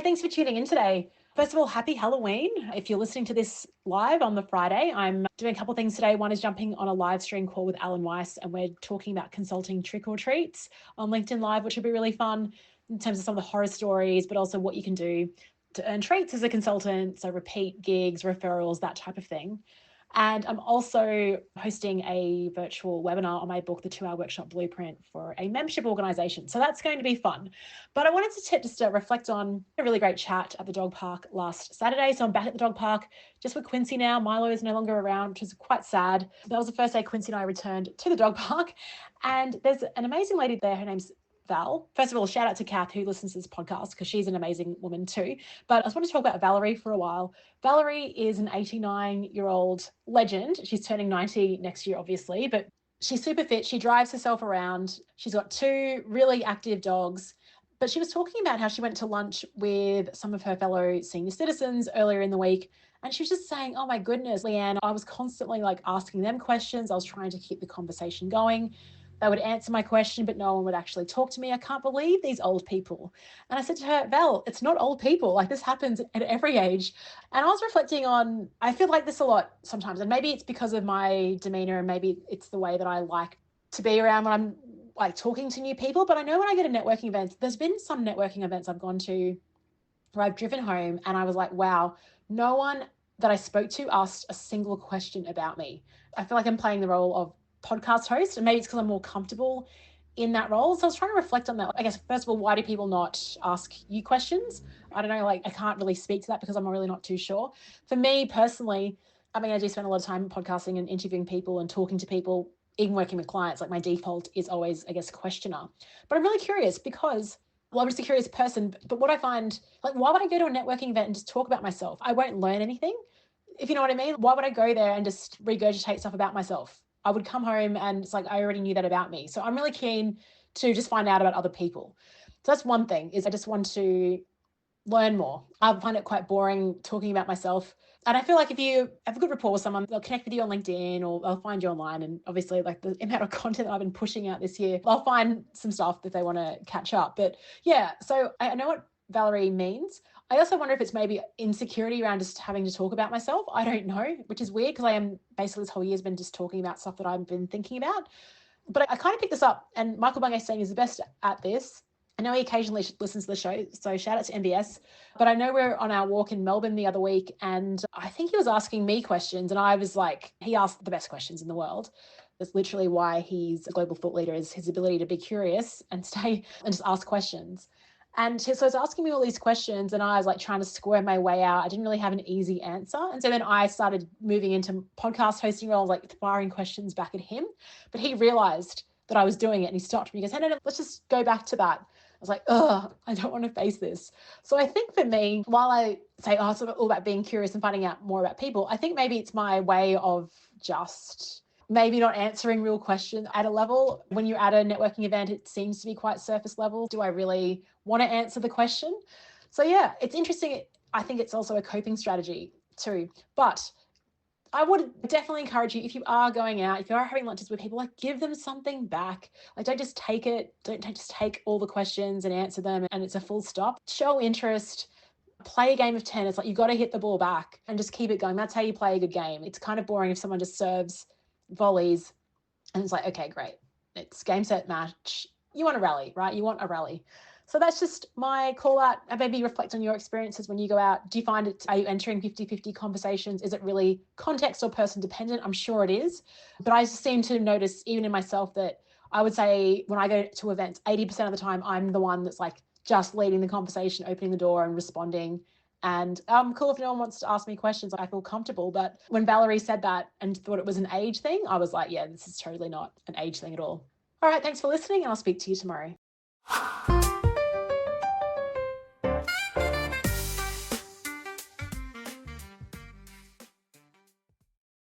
thanks for tuning in today. First of all, happy Halloween. If you're listening to this live on the Friday, I'm doing a couple of things today. One is jumping on a live stream call with Alan Weiss, and we're talking about consulting trick or treats on LinkedIn Live, which will be really fun in terms of some of the horror stories, but also what you can do to earn treats as a consultant. So repeat gigs, referrals, that type of thing. And I'm also hosting a virtual webinar on my book, The 2-Hour Workshop Blueprint, for a membership organization. So that's going to be fun. But I wanted to reflect on a really great chat at the dog park last Saturday. So I'm back at the dog park just with Quincy now. Milo is no longer around, which is quite sad. That was the first day Quincy and I returned to the dog park. And there's an amazing lady there. Her name's Val. First of all, shout out to Kath, who listens to this podcast, because she's an amazing woman too. But I just want to talk about Valerie for a while. Valerie is an 89-year-old legend. She's turning 90 next year, obviously, but she's super fit. She drives herself around. She's got 2 really active dogs. But she was talking about how she went to lunch with some of her fellow senior citizens earlier in the week. And she was just saying, oh my goodness, Leanne, I was constantly asking them questions. I was trying to keep the conversation going. They would answer my question, but no one would actually talk to me. I can't believe these old people. And I said to her, Val, it's not old people. This happens at every age. And I was reflecting on, I feel like this a lot sometimes. And maybe it's because of my demeanor, and maybe it's the way that I like to be around when I'm talking to new people. But I know when I go to networking events, there's been some networking events I've gone to where I've driven home and I was like, wow, no one that I spoke to asked a single question about me. I feel like I'm playing the role of podcast host, and maybe it's because I'm more comfortable in that role. So I was trying to reflect on that. I guess, first of all, why do people not ask you questions? I don't know, I can't really speak to that because I'm really not too sure. For me personally, I do spend a lot of time podcasting and interviewing people and talking to people, even working with clients. My default is always, I guess, questioner. But I'm really curious because, well, I'm just a curious person, but what I find, why would I go to a networking event and just talk about myself? I won't learn anything, if you know what I mean. Why would I go there and just regurgitate stuff about myself? I would come home and it's I already knew that about me. So I'm really keen to just find out about other people. So that's one thing, is I just want to learn more. I find it quite boring talking about myself. And I feel like if you have a good rapport with someone, they'll connect with you on LinkedIn or they'll find you online. And obviously the amount of content that I've been pushing out this year, they'll find some stuff if they want to catch up. But yeah, so I know what Valerie means. I also wonder if it's maybe insecurity around just having to talk about myself. I don't know, which is weird because I am basically this whole year has been just talking about stuff that I've been thinking about. But I kind of picked this up, and Michael Bungay is the best at this. I know he occasionally listens to the show, so shout out to MBS. But I know we're on our walk in Melbourne the other week, and I think he was asking me questions, and I was like, he asked the best questions in the world. That's literally why he's a global thought leader, is his ability to be curious and stay and just ask questions. And so he was asking me all these questions and I was trying to square my way out. I didn't really have an easy answer. And so then I started moving into podcast hosting roles, firing questions back at him. But he realized that I was doing it and he stopped me. He goes, hey, no, let's just go back to that. I was like, I don't want to face this. So I think for me, while I say, it's all about being curious and finding out more about people, I think maybe it's my way of just maybe not answering real questions at a level. When you're at a networking event, it seems to be quite surface level. Do I really want to answer the question? So yeah, it's interesting. I think it's also a coping strategy too. But I would definitely encourage you, if you are going out, if you are having lunches with people, give them something back. Don't just take it. Don't just take all the questions and answer them and it's a full stop. Show interest. Play a game of tennis. You've got to hit the ball back and just keep it going. That's how you play a good game. It's kind of boring if someone just serves volleys and it's okay, great. It's game, set, match. You want a rally, right? You want a rally. So that's just my call out. Maybe reflect on your experiences when you go out. Do you find it, are you entering 50-50 conversations? Is it really context or person dependent? I'm sure it is. But I just seem to notice, even in myself, that I would say when I go to events, 80% of the time, I'm the one that's just leading the conversation, opening the door and responding. And I'm cool if no one wants to ask me questions. I feel comfortable. But when Valerie said that and thought it was an age thing, I was like, yeah, this is totally not an age thing at all. All right, thanks for listening and I'll speak to you tomorrow.